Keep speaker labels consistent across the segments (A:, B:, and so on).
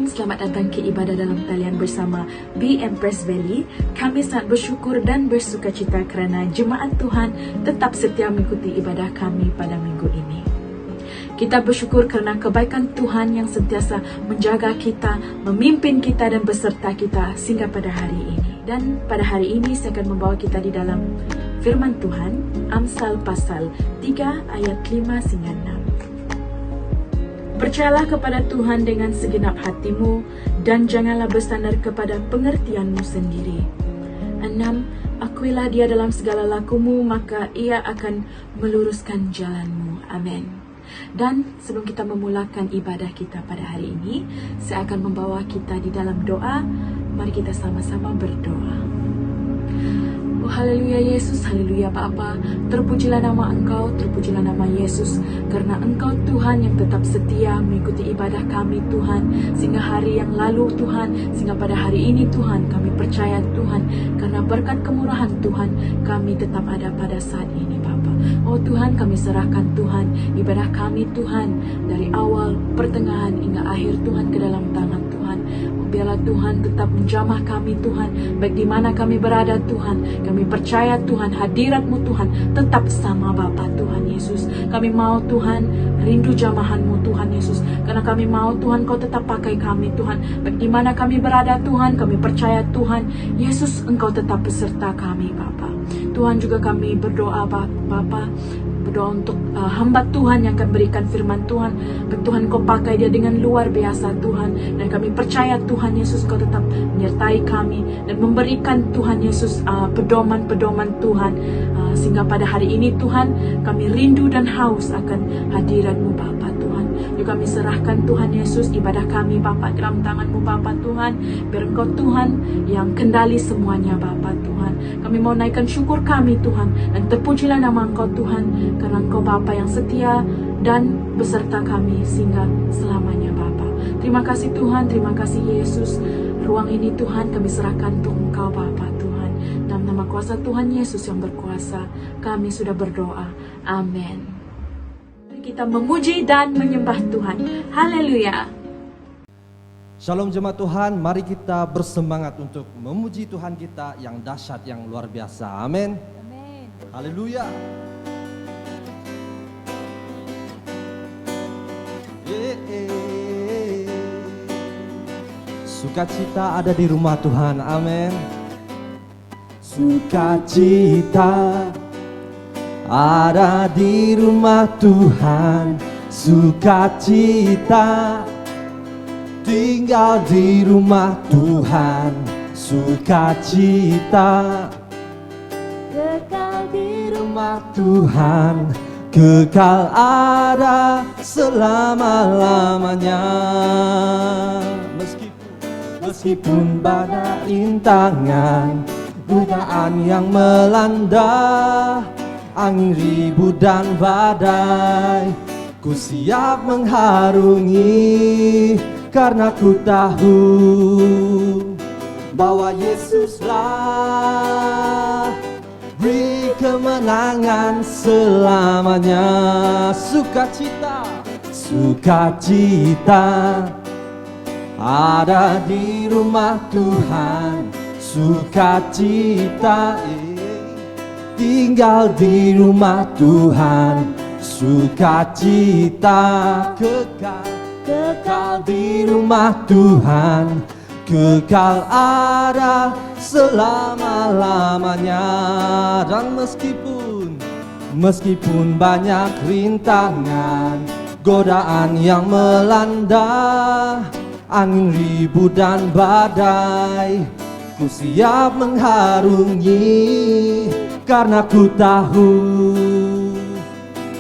A: selamat datang ke ibadah dalam talian bersama B Empress Valley. Kami sangat bersyukur dan bersukacita kerana jemaat Tuhan tetap setia mengikuti ibadah kami pada minggu ini. Kita bersyukur kerana kebaikan Tuhan yang sentiasa menjaga kita, memimpin kita dan beserta kita sehingga pada hari ini. Dan pada hari ini saya akan membawa kita di dalam firman Tuhan, Amsal pasal 3 ayat 5 hingga 6. Percayalah kepada Tuhan dengan segenap hatimu dan janganlah bersandar kepada pengertianmu sendiri. 6. Akuilah dia dalam segala lakumu, maka ia akan meluruskan jalanmu. Amin. Dan sebelum kita memulakan ibadah kita pada hari ini, saya akan membawa kita di dalam doa. Mari kita sama-sama berdoa. Oh haleluya Yesus, haleluya Bapa. Terpujilah nama Engkau, terpujilah nama Yesus, karena Engkau Tuhan yang tetap setia mengikuti ibadah kami Tuhan, sehingga hari yang lalu Tuhan, sehingga pada hari ini Tuhan, kami percaya Tuhan, karena berkat kemurahan Tuhan, kami tetap ada pada saat ini Bapa. Oh Tuhan, kami serahkan Tuhan, ibadah kami Tuhan, dari awal, pertengahan, hingga akhir Tuhan ke dalam tangan Tuhan. Biarlah Tuhan tetap menjamah kami Tuhan, baik di mana kami berada Tuhan. Kami percaya Tuhan, hadirat-Mu Tuhan tetap sama Bapa Tuhan Yesus. Kami mau Tuhan, rindu jamahan-Mu Tuhan Yesus. Karena kami mau Tuhan, Kau tetap pakai kami Tuhan. Baik di mana kami berada Tuhan, kami percaya Tuhan, Yesus Engkau tetap beserta kami Bapa. Tuhan juga kami berdoa Bapa, berdoa untuk hamba Tuhan yang akan berikan firman Tuhan. Tuhan Kau pakai dia dengan luar biasa Tuhan. Dan kami percaya Tuhan Yesus Kau tetap menyertai kami dan memberikan Tuhan Yesus pedoman-pedoman Tuhan. Sehingga pada hari ini Tuhan, kami rindu dan haus akan hadirat-Mu Bapa Tuhan. Juga kami serahkan Tuhan Yesus ibadah kami Bapa dalam tangan-Mu Bapa Tuhan. Biar Engkau Tuhan yang kendali semuanya Bapa Tuhan. Kami mau naikkan syukur kami Tuhan, dan terpujilah nama Engkau Tuhan, karena Engkau Bapa yang setia dan beserta kami sehingga selamanya Bapa. Terima kasih Tuhan, terima kasih Yesus. Ruang ini Tuhan kami serahkan untuk Engkau Bapa Tuhan. Dalam nama kuasa Tuhan Yesus yang berkuasa, kami sudah berdoa. Amin. Mari kita memuji dan menyembah Tuhan. Haleluya.
B: Shalom jemaat Tuhan, mari kita bersemangat untuk memuji Tuhan kita yang dahsyat, yang luar biasa. Amin.
C: Amin.
B: Haleluya. Sukacita ada di rumah Tuhan. Amin. Sukacita ada di rumah Tuhan. Sukacita tinggal di rumah Tuhan. Sukacita
C: Kekal di
B: rumah Tuhan, kekal ada selama-lamanya. Meskipun banyak rintangan, godaan yang melanda, angin ribut dan badai, ku siap mengharungi. Karena ku tahu bahwa Yesuslah beri kemenangan selamanya. Sukacita, sukacita ada di rumah Tuhan. Sukacita tinggal di rumah Tuhan. Sukacita kekal di rumah Tuhan, kekal ada selama-lamanya. Dan meskipun banyak rintangan, godaan yang melanda, angin ribut dan badai, ku siap mengharungi. Karena ku tahu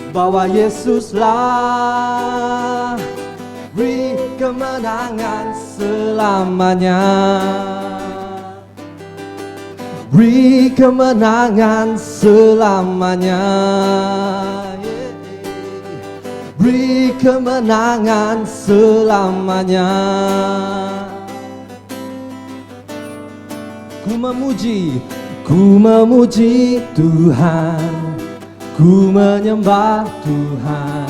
B: bahwa Yesuslah beri kemenangan selamanya. Beri kemenangan selamanya. Beri kemenangan selamanya. Ku memuji Tuhan, ku menyembah Tuhan.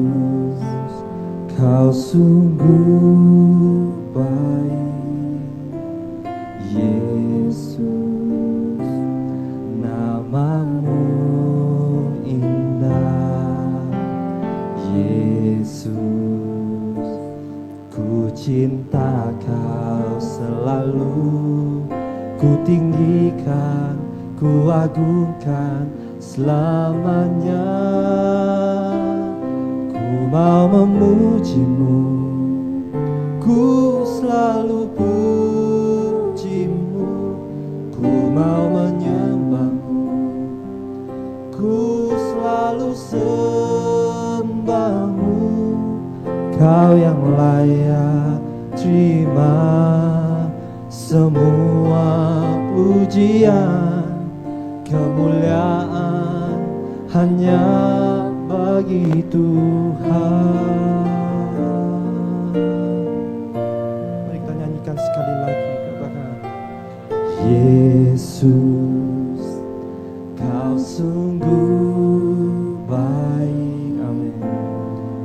B: Kau sungguh baik, Yesus, namamu indah, Yesus. Ku cinta Kau selalu, ku tinggikan, ku agungkan selamanya. Ku mau memujimu, ku selalu pujimu, ku mau menyembahmu, ku selalu sembahmu. Kau yang layak terima semua pujian, kemuliaan hanya bagi Tuhan. Mari kita nyanyikan sekali lagi, katakan Yesus, Kau sungguh baik. Amin.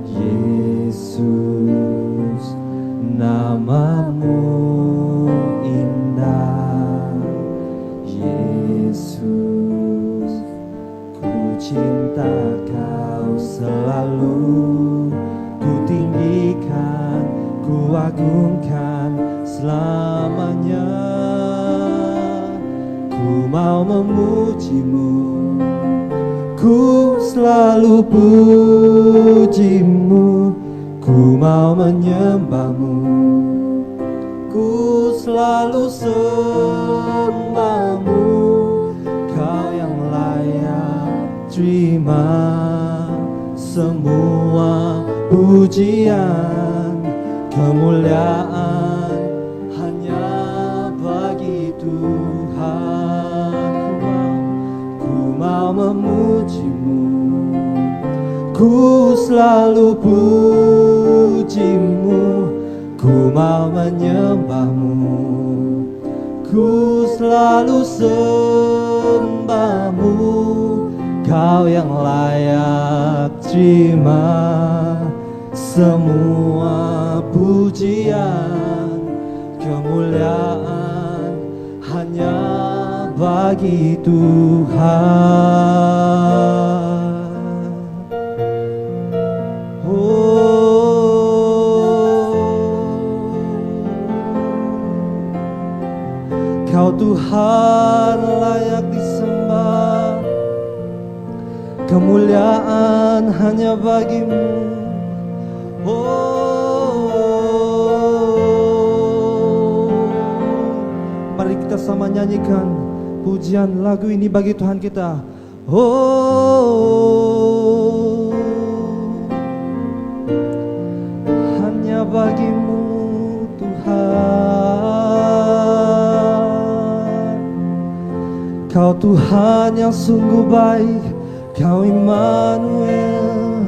B: Yesus, namamu indah, Yesus. Ku cinta Kau selalu, ku tinggikan, ku agungkan selamanya. Ku mau memujimu, ku selalu pujimu, ku mau menyembahmu, ku selalu sembahmu. Kau yang layak terima semua pujian, kemuliaan hanya bagi Tuhan. Ku mau memujimu, ku selalu pujimu, ku mau menyembahmu, ku selalu sembahmu. Kau yang layak terima semua pujian, kemuliaan hanya bagi Tuhan. Kau Tuhan layak disembah, kemuliaan hanya bagimu. Mari kita sama nyanyikan pujian lagu ini bagi Tuhan kita. Hanya bagimu Tuhan. Kau Tuhan yang sungguh baik, Kau Immanuel,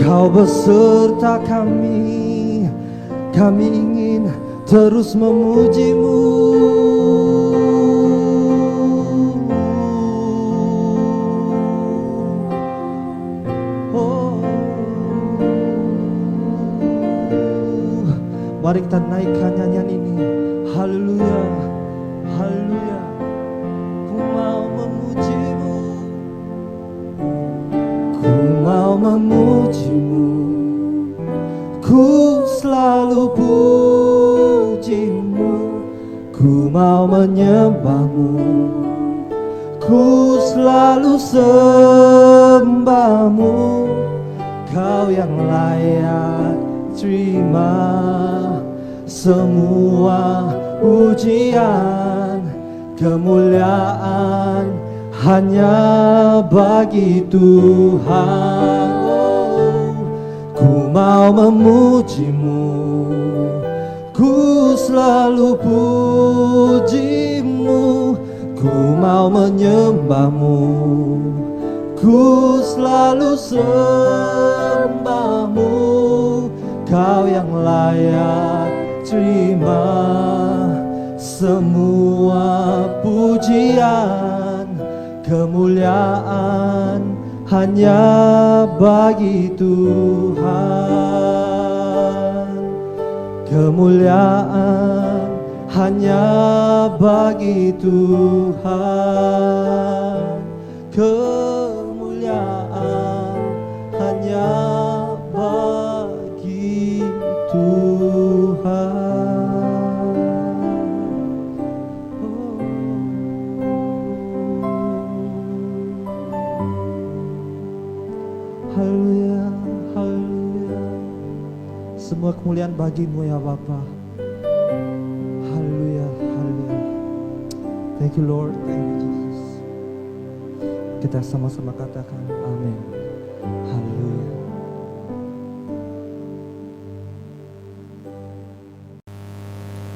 B: Kau beserta kami. Kami ingin terus memujimu. Mari kita naikkan nyanyian ini. Haleluya, haleluya. Ku mau memujimu, ku mau memujimu, ku selalu pujimu, ku mau menyembahmu, ku selalu sembahmu. Kau yang layak terima semua pujian, kemuliaan hanya bagi Tuhan. Ku mau memujimu, ku selalu pujimu, ku mau menyembahmu, ku selalu sembahmu. Kau yang layak terima semua pujian, kemuliaan hanya bagi Tuhan. Kemuliaan hanya bagi Tuhan. Kemuliaan hanya bagi Tuhan. Haleluya, haleluya. Semua kemuliaan bagimu ya Bapa. Haleluya, haleluya. Thank you Lord, thank you Jesus. Kita sama-sama katakan amin. Haleluya.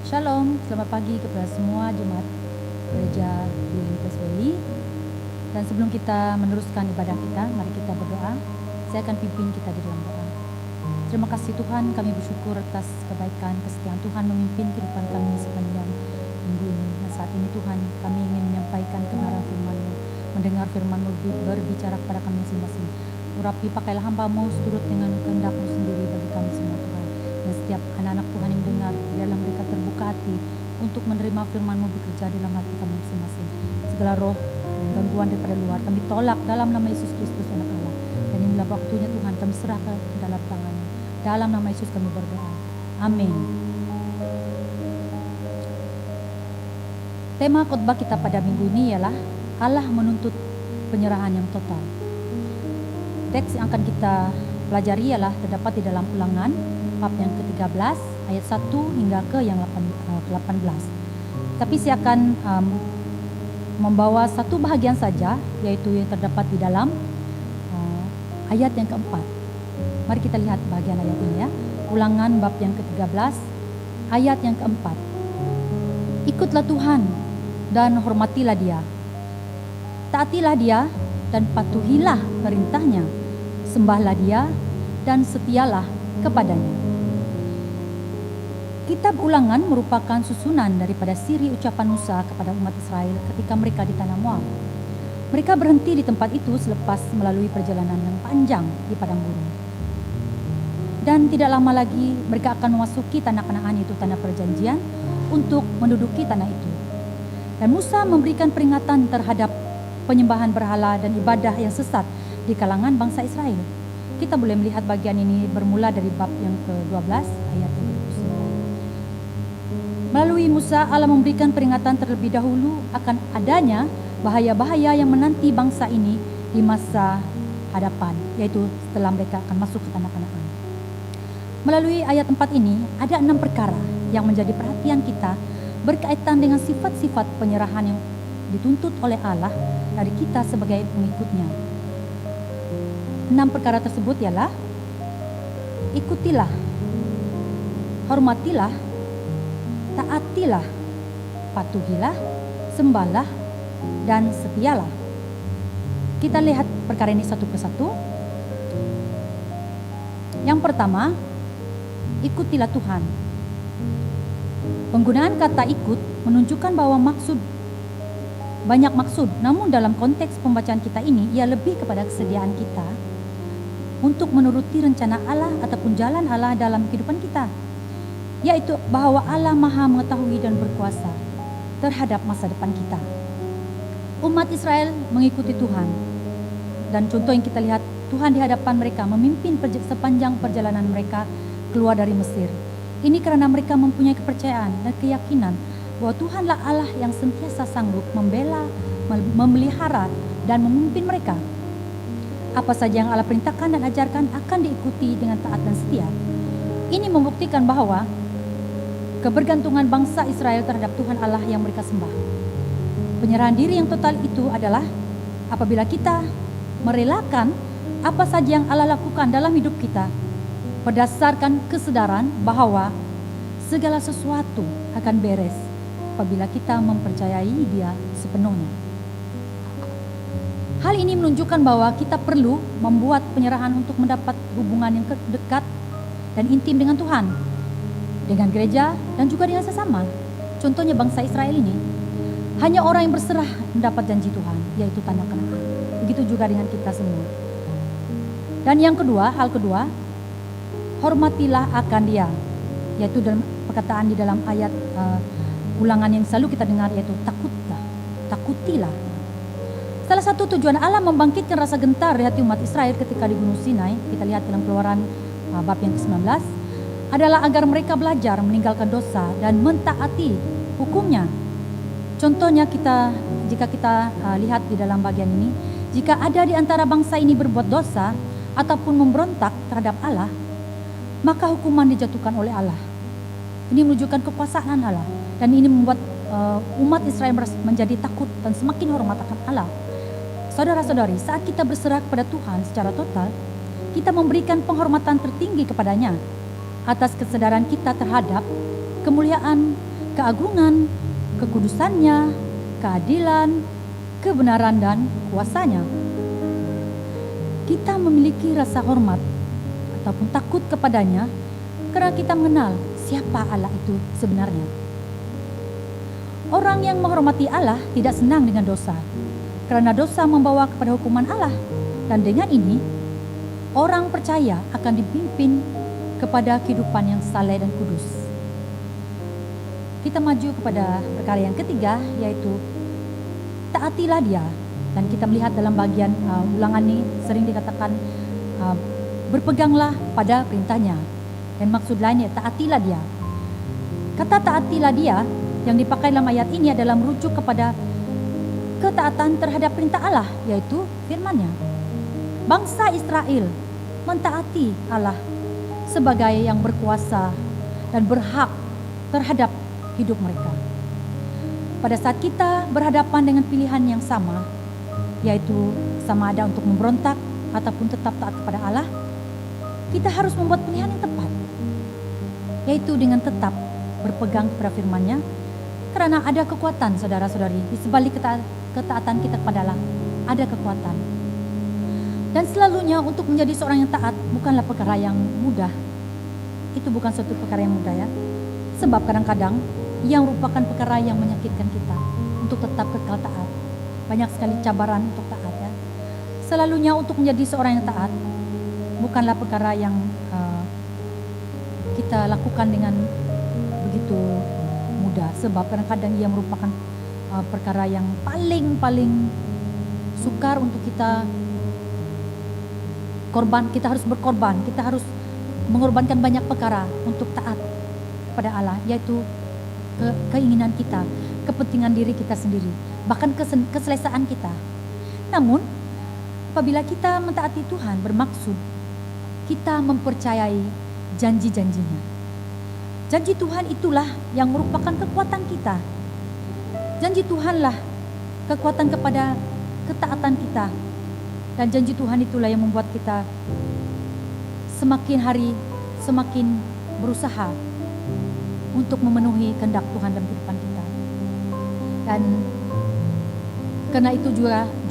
D: Shalom, selamat pagi kepada semua jemaat gereja di Lintas Valley. Dan sebelum kita meneruskan ibadah kita, mari kita berdoa. Saya akan pimpin kita di dalam doa. Terima kasih Tuhan, kami bersyukur atas kebaikan, kesetiaan Tuhan memimpin kehidupan kami sepanjang minggu ini. Dan saat ini Tuhan, kami ingin menyampaikan kebenaran firman-Mu, mendengar firman-Mu berbicara kepada kami masing-masing. Urapi pakailah hamba-Mu seturut dengan kehendak-Mu sendiri bagi kami semua Tuhan. Dan setiap anak-anak Tuhan yang mendengar, biarlah mereka terbuka hati untuk menerima firman-Mu bekerja dalam hati kami masing-masing. Segala roh dan gangguan daripada luar kami tolak dalam nama Yesus Kristus anak Allah. Dan inilah waktunya Tuhan, kami serahkan ke dalam tangan-Mu. Dalam nama Yesus kami berdoa. Amin. Tema khotbah kita pada minggu ini ialah Allah menuntut penyerahan yang total. Teks yang akan kita pelajari ialah terdapat di dalam Ulangan bab yang ke-13 ayat 1 hingga ke yang 18. Tapi saya akan membawa satu bahagian saja, yaitu yang terdapat di dalam ayat yang keempat. Mari kita lihat bagian ayat ini ya. Ulangan bab yang ke-13 ayat yang keempat. Ikutlah Tuhan dan hormatilah Dia. Taatilah Dia dan patuhilah perintahnya. Sembahlah Dia dan setialah kepadanya. Kitab Ulangan merupakan susunan daripada siri ucapan Musa kepada umat Israel ketika mereka di tanah Moab. Mereka berhenti di tempat itu selepas melalui perjalanan yang panjang di padang gurun. Dan tidak lama lagi mereka akan memasuki tanah Kanaan, yaitu tanah perjanjian, untuk menduduki tanah itu. Dan Musa memberikan peringatan terhadap penyembahan berhala dan ibadah yang sesat di kalangan bangsa Israel. Kita boleh melihat bagian ini bermula dari bab yang ke-12 ayat 29. Melalui Musa, Allah memberikan peringatan terlebih dahulu akan adanya bahaya-bahaya yang menanti bangsa ini di masa hadapan, yaitu setelah mereka akan masuk ke tanah Kanaan. Melalui ayat 4 ini, ada 6 perkara yang menjadi perhatian kita berkaitan dengan sifat-sifat penyerahan yang dituntut oleh Allah dari kita sebagai pengikutnya. 6 perkara tersebut ialah: ikutilah, hormatilah, taatilah, patuhilah, sembahlah, dan setialah. Kita lihat perkara ini satu persatu. Yang pertama, ikutilah Tuhan. Penggunaan kata ikut menunjukkan bahwa banyak maksud, namun dalam konteks pembacaan kita ini ia lebih kepada kesediaan kita untuk menuruti rencana Allah ataupun jalan Allah dalam kehidupan kita, yaitu bahwa Allah Maha mengetahui dan berkuasa terhadap masa depan kita. Umat Israel mengikuti Tuhan, dan contoh yang kita lihat, Tuhan di hadapan mereka memimpin sepanjang perjalanan mereka keluar dari Mesir. Ini karena mereka mempunyai kepercayaan dan keyakinan bahwa Tuhanlah Allah yang sentiasa sanggup membela, memelihara, dan memimpin mereka. Apa saja yang Allah perintahkan dan ajarkan akan diikuti dengan taat dan setia. Ini membuktikan bahwa kebergantungan bangsa Israel terhadap Tuhan Allah yang mereka sembah. Penyerahan diri yang total itu adalah apabila kita merelakan apa saja yang Allah lakukan dalam hidup kita, berdasarkan kesedaran bahwa segala sesuatu akan beres apabila kita mempercayai Dia sepenuhnya. Hal ini menunjukkan bahwa kita perlu membuat penyerahan untuk mendapat hubungan yang dekat dan intim dengan Tuhan, dengan gereja, dan juga dengan sesama. Contohnya bangsa Israel ini, hanya orang yang berserah mendapat janji Tuhan, yaitu tanah Kanaan. Begitu juga dengan kita semua. Dan yang kedua, hal kedua, hormatilah akan Dia. yaitu dalam perkataan di dalam ayat ulangan yang selalu kita dengar, yaitu takutilah. Salah satu tujuan Allah membangkitkan rasa gentar di hati umat Israel ketika di Gunung Sinai, kita lihat dalam Keluaran bab yang ke-19, adalah agar mereka belajar meninggalkan dosa dan mentaati hukumnya. Contohnya jika kita lihat di dalam bagian ini, jika ada di antara bangsa ini berbuat dosa ataupun memberontak terhadap Allah, maka hukuman dijatuhkan oleh Allah. Ini menunjukkan kekuasaan Allah, dan ini membuat umat Israel menjadi takut dan semakin hormat akan Allah. Saudara-saudari, saat kita berserah kepada Tuhan secara total, kita memberikan penghormatan tertinggi kepadanya atas kesadaran kita terhadap kemuliaan, keagungan, kekudusannya, keadilan, kebenaran, dan kuasanya. Kita memiliki rasa hormat ataupun takut kepadanya karena kita mengenal siapa Allah itu sebenarnya. Orang yang menghormati Allah tidak senang dengan dosa, karena dosa membawa kepada hukuman Allah. Dan dengan ini, orang percaya akan dipimpin kepada kehidupan yang saleh dan kudus. Kita maju kepada perkara yang ketiga, yaitu taatilah Dia. Dan kita melihat dalam bagian ulangan ini sering dikatakan berpeganglah pada perintahnya. Dan maksud lainnya taatilah Dia. Kata taatilah Dia yang dipakai dalam ayat ini adalah merujuk kepada ketaatan terhadap perintah Allah, yaitu firman-Nya. Bangsa Israel mentaati Allah sebagai yang berkuasa dan berhak terhadap hidup mereka. Pada saat kita berhadapan dengan pilihan yang sama, yaitu sama ada untuk memberontak ataupun tetap taat kepada Allah, kita harus membuat pilihan yang tepat, yaitu dengan tetap berpegang kepada firman-Nya, karena ada kekuatan, saudara-saudari, di sebalik ketaatan kita kepada Allah, ada kekuatan. Dan selalunya untuk menjadi seorang yang taat bukanlah perkara yang mudah. Itu bukan suatu perkara yang mudah, ya. Sebab kadang-kadang yang merupakan perkara yang menyakitkan kita untuk tetap kekal taat. Banyak sekali cabaran untuk taat, ya. Selalunya untuk menjadi seorang yang taat bukanlah perkara yang kita lakukan dengan begitu mudah. Sebab kadang-kadang ia merupakan perkara yang paling sukar untuk kita korban. Kita harus berkorban, kita harus mengorbankan banyak perkara untuk taat pada Allah, yaitu keinginan kita, kepentingan diri kita sendiri, bahkan keselesaan kita. Namun apabila kita mentaati Tuhan, bermaksud kita mempercayai janji-janjinya. Janji Tuhan itulah yang merupakan kekuatan kita. Janji Tuhanlah kekuatan kepada ketaatan kita. Dan janji Tuhan itulah yang membuat kita semakin hari semakin berusaha untuk memenuhi kehendak Tuhan dalam kehidupan kita. Dan karena itu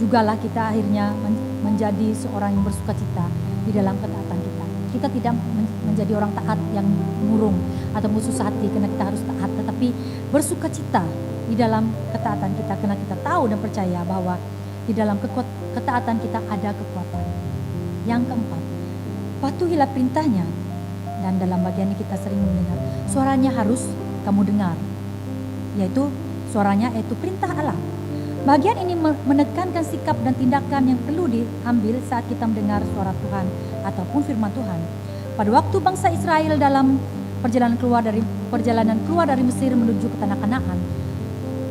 D: jugalah kita akhirnya menjadi seorang yang bersukacita di dalam ketaatan kita. Kita tidak menjadi orang taat yang murung atau susah hati karena kita harus taat, tetapi bersukacita di dalam ketaatan kita karena kita tahu dan percaya bahwa di dalam ketaatan kita ada kekuatan. Yang keempat, patuhilah perintahnya. Dan dalam bagian ini kita sering mendengar suaranya harus kamu dengar, yaitu perintah Allah. Bagian ini menekankan sikap dan tindakan yang perlu diambil saat kita mendengar suara Tuhan ataupun firman Tuhan. Pada waktu bangsa Israel dalam perjalanan keluar dari Mesir menuju ke tanah Kanaan,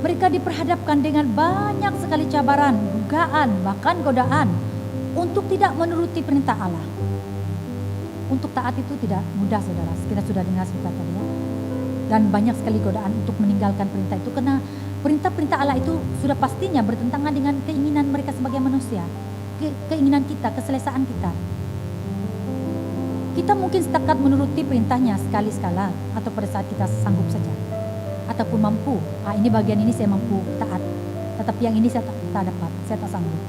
D: mereka diperhadapkan dengan banyak sekali cabaran, dugaan, bahkan godaan untuk tidak menuruti perintah Allah. Untuk taat itu tidak mudah, saudara. Kita sudah dengar sebentar tadi, ya. Dan banyak sekali godaan untuk meninggalkan perintah itu karena perintah-perintah Allah itu sudah pastinya bertentangan dengan keinginan mereka sebagai manusia, keinginan kita, keselesaan kita. Kita mungkin setakat menuruti perintahnya sekali-sekala atau pada saat kita sanggup saja ataupun mampu. Ini bagian ini saya mampu taat, tetapi yang ini saya tak dapat, saya tak sanggup.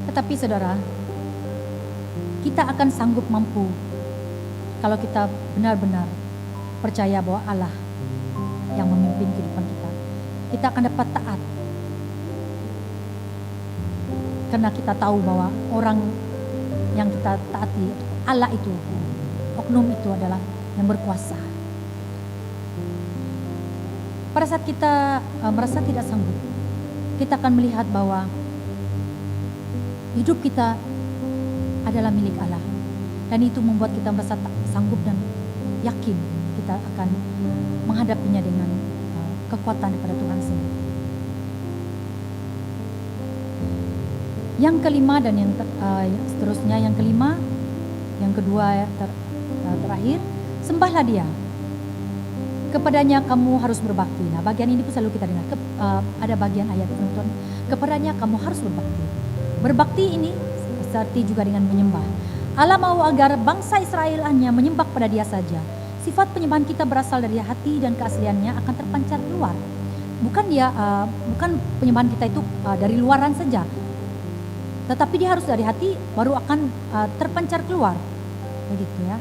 D: Tetapi saudara, kita akan sanggup mampu kalau kita benar-benar percaya bahwa Allah yang memimpin kehidupan kita. Kita akan dapat taat karena kita tahu bahwa orang yang kita taati, Allah itu, oknum itu adalah yang berkuasa. Pada saat kita merasa tidak sanggup, kita akan melihat bahwa hidup kita adalah milik Allah. Dan itu membuat kita merasa tak sanggup dan yakin kita akan menghadapinya dengan kekuatan daripada Tuhan sendiri. Yang kelima dan yang seterusnya, yang kelima, yang kedua terakhir, sembahlah Dia. Kepadanya kamu harus berbakti. Nah, bagian ini pun selalu kita dengar. Ada bagian ayat penonton, kepadanya kamu harus berbakti. Berbakti ini seperti juga dengan menyembah. Allah mau agar bangsa Israel hanya menyembah pada Dia saja. Sifat penyembahan kita berasal dari hati dan keasliannya akan terpancar keluar. Bukan penyembahan kita itu dari luaran saja, tetapi dia harus dari hati baru akan terpancar keluar. Begitu ya.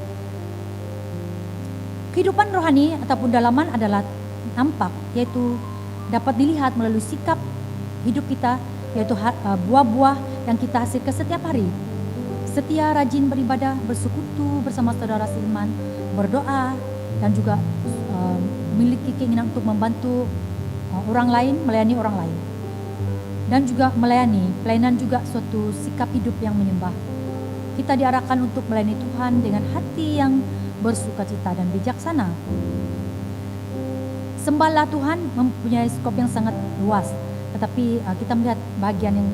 D: Kehidupan rohani ataupun dalaman adalah nampak, yaitu dapat dilihat melalui sikap hidup kita, yaitu buah-buah yang kita hasilkan setiap hari. Setia, rajin beribadah, bersekutu bersama saudara seiman, berdoa, dan juga memiliki keinginan untuk membantu orang lain, melayani orang lain. Dan juga pelayanan juga suatu sikap hidup yang menyembah. Kita diarahkan untuk melayani Tuhan dengan hati yang bersukacita dan bijaksana. Sembahlah Tuhan mempunyai skop yang sangat luas, tetapi kita melihat bagian yang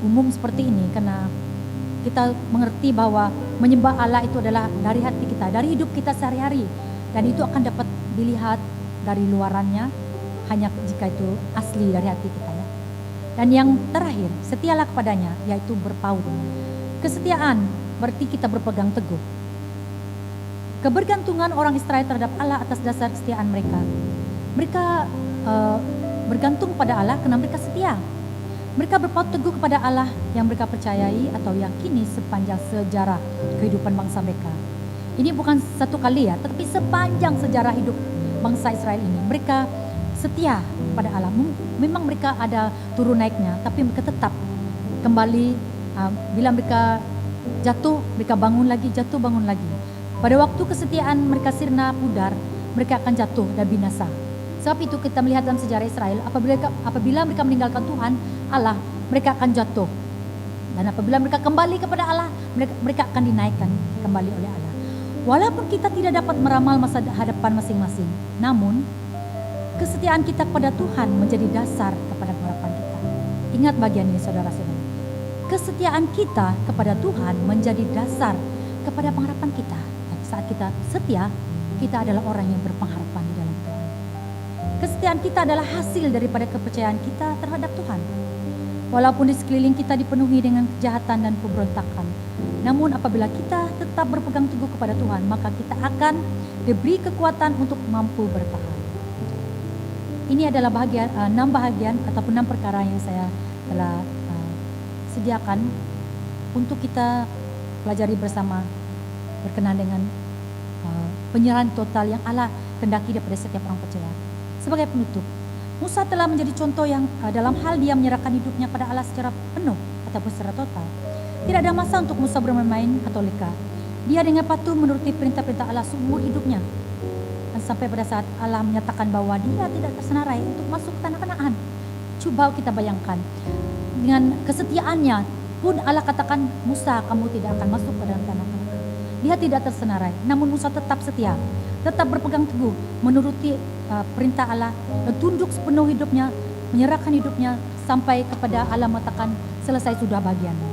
D: umum seperti ini karena kita mengerti bahwa menyembah Allah itu adalah dari hati kita, dari hidup kita sehari-hari, dan itu akan dapat dilihat dari luarannya hanya jika itu asli dari hati kita ya. Dan yang terakhir, setialah kepadanya, yaitu berpaut. Kesetiaan berarti kita berpegang teguh. Kebergantungan orang Israel terhadap Allah atas dasar kesetiaan mereka. Mereka bergantung pada Allah karena mereka setia. Mereka berpaut teguh kepada Allah yang mereka percayai atau yakini sepanjang sejarah kehidupan bangsa mereka. Ini bukan satu kali ya, tetapi sepanjang sejarah hidup bangsa Israel ini. Mereka setia pada Allah. Memang mereka ada turun naiknya, tapi mereka tetap kembali. Bila mereka jatuh, mereka bangun lagi, jatuh bangun lagi. Pada waktu kesetiaan mereka sirna pudar, mereka akan jatuh dan binasa. Sebab itu kita melihat dalam sejarah Israel, apabila mereka meninggalkan Tuhan Allah, mereka akan jatuh. Dan apabila mereka kembali kepada Allah, mereka akan dinaikkan kembali oleh Allah. Walaupun kita tidak dapat meramal masa hadapan masing-masing, namun kesetiaan kita kepada Tuhan menjadi dasar kepada pengharapan kita. Ingat bagian ini saudara-saudara. Kesetiaan kita kepada Tuhan menjadi dasar kepada pengharapan kita. Dan saat kita setia, kita adalah orang yang berpengharapan di dalam Tuhan. Kesetiaan kita adalah hasil daripada kepercayaan kita terhadap Tuhan. Walaupun di sekeliling kita dipenuhi dengan kejahatan dan pemberontakan, namun apabila kita tetap berpegang teguh kepada Tuhan, maka kita akan diberi kekuatan untuk mampu bertahan. Ini adalah 6 bahagian ataupun 6 perkara yang saya telah sediakan untuk kita pelajari bersama berkenaan dengan penyerahan total yang Allah kehendaki daripada setiap orang percaya. Sebagai penutup, Musa telah menjadi contoh yang dalam hal dia menyerahkan hidupnya pada Allah secara penuh ataupun secara total. Tidak ada masa untuk Musa bermain-main atau leka. Dia dengan patuh menuruti perintah-perintah Allah seumur hidupnya. Dan sampai pada saat Allah menyatakan bahwa dia tidak tersenarai untuk masuk ke tanah Kanaan. Coba kita bayangkan, dengan kesetiaannya pun Allah katakan, Musa, kamu tidak akan masuk ke dalam tanah Kanaan. Dia tidak tersenarai, namun Musa tetap setia, tetap berpegang teguh, menuruti perintah Allah dan tunduk sepenuh hidupnya, menyerahkan hidupnya sampai kepada Allah mengatakan selesai sudah bagiannya.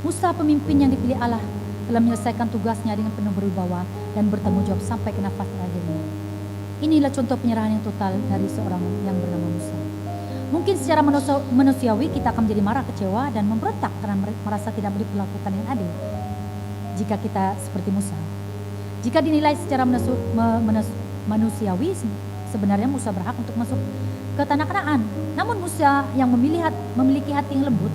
D: Musa, pemimpin yang dipilih Allah, telah menyelesaikan tugasnya dengan penuh berwibawa dan bertanggung jawab sampai ke nafas terakhirnya. Inilah contoh penyerahan yang total dari seorang yang bernama Musa. Mungkin secara manusiawi kita akan menjadi marah, kecewa, dan memberontak karena merasa tidak diperlakukan yang adil. Jika kita seperti Musa, jika dinilai secara manusiawi, sebenarnya Musa berhak untuk masuk ke tanah Kanaan. Namun Musa yang memiliki hati yang lembut,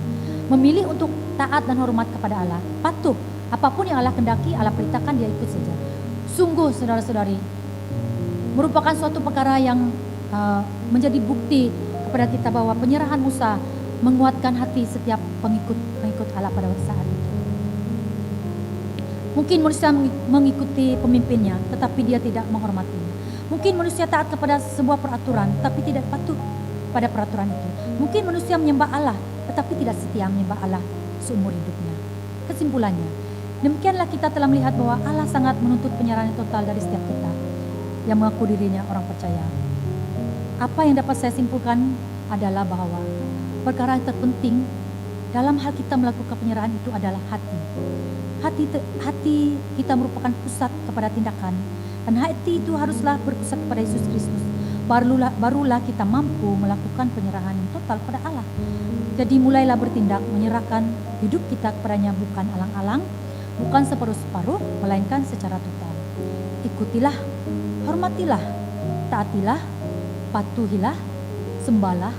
D: memilih untuk taat dan hormat kepada Allah, patuh apapun yang Allah kehendaki, Allah perintahkan, dia ikut saja. Sungguh saudara-saudari, merupakan suatu perkara yang menjadi bukti kepada kita bahwa penyerahan Musa menguatkan hati setiap pengikut Allah pada saat itu. Mungkin manusia mengikuti pemimpinnya, tetapi dia tidak menghormatinya. Mungkin manusia taat kepada sebuah peraturan, tapi tidak patuh pada peraturan itu. Mungkin manusia menyembah Allah, tetapi tidak setia menyembah Allah seumur hidupnya. Kesimpulannya, demikianlah kita telah melihat bahwa Allah sangat menuntut penyerahan total dari setiap kita yang mengaku dirinya orang percaya. Apa yang dapat saya simpulkan adalah bahwa perkara yang terpenting dalam hal kita melakukan penyerahan itu adalah hati. Hati kita merupakan pusat kepada tindakan, dan hati itu haruslah berpusat kepada Yesus Kristus. Barulah kita mampu melakukan penyerahan yang total pada Allah. Jadi mulailah bertindak, menyerahkan hidup kita kepadanya, bukan alang-alang, bukan separuh-separuh, melainkan secara total. Ikutilah, hormatilah, taatilah, patuhilah, sembahlah,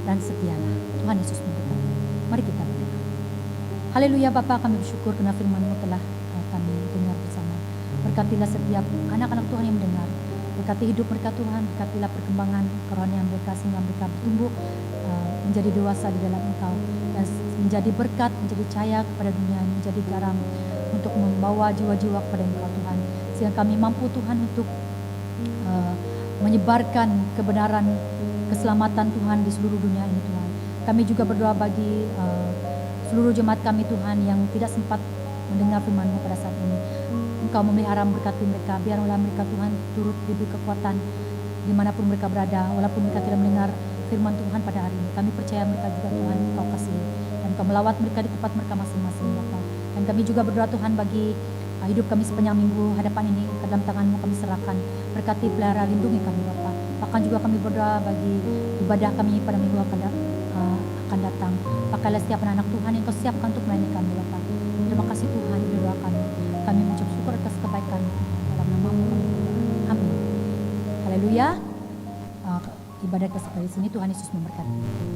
D: dan setialah. Tuhan Yesus memberkati. Mari kita berdoa. Haleluya Bapa, kami bersyukur karena firman-Mu telah kami dengar bersama. Berkatilah setiap anak-anak Tuhan yang mendengar. Berkati hidup mereka Tuhan, berkatilah perkembangan kerohanian mereka sehingga mereka bertumbuh menjadi dewasa di dalam Engkau, dan menjadi berkat, menjadi cahaya kepada dunia, menjadi garam untuk membawa jiwa-jiwa kepada Engkau Tuhan, sehingga kami mampu Tuhan untuk menyebarkan kebenaran, keselamatan Tuhan di seluruh dunia ini Tuhan. Kami juga berdoa bagi seluruh jemaat kami Tuhan yang tidak sempat mendengar firman-Mu pada saat ini. Engkau memelihara, memberkati mereka, biarlah mereka Tuhan turut diberi kekuatan dimanapun mereka berada, walaupun mereka tidak mendengar firman Tuhan pada hari ini. Kami percaya mereka juga Tuhan Engkau kasih, dan Engkau melawat mereka di tempat mereka masing-masing Bapa. Dan kami juga berdoa Tuhan bagi hidup kami sepanjang minggu hadapan ini, ke dalam tangan-Mu kami serahkan. Berkati, pelihara, lindungi kami Bapa. Bahkan juga kami berdoa bagi ibadah kami pada minggu akan datang. Pakailah setiap anak Tuhan yang Kau siapkan untuk melayani kami Bapa. Terima kasih Tuhan, ini doa kami. Kami mengucap syukur atas kebaikan dalam nama-Mu. Amin. Haleluya. Ibadah kita sampai di sini. Tuhan Yesus memberkati.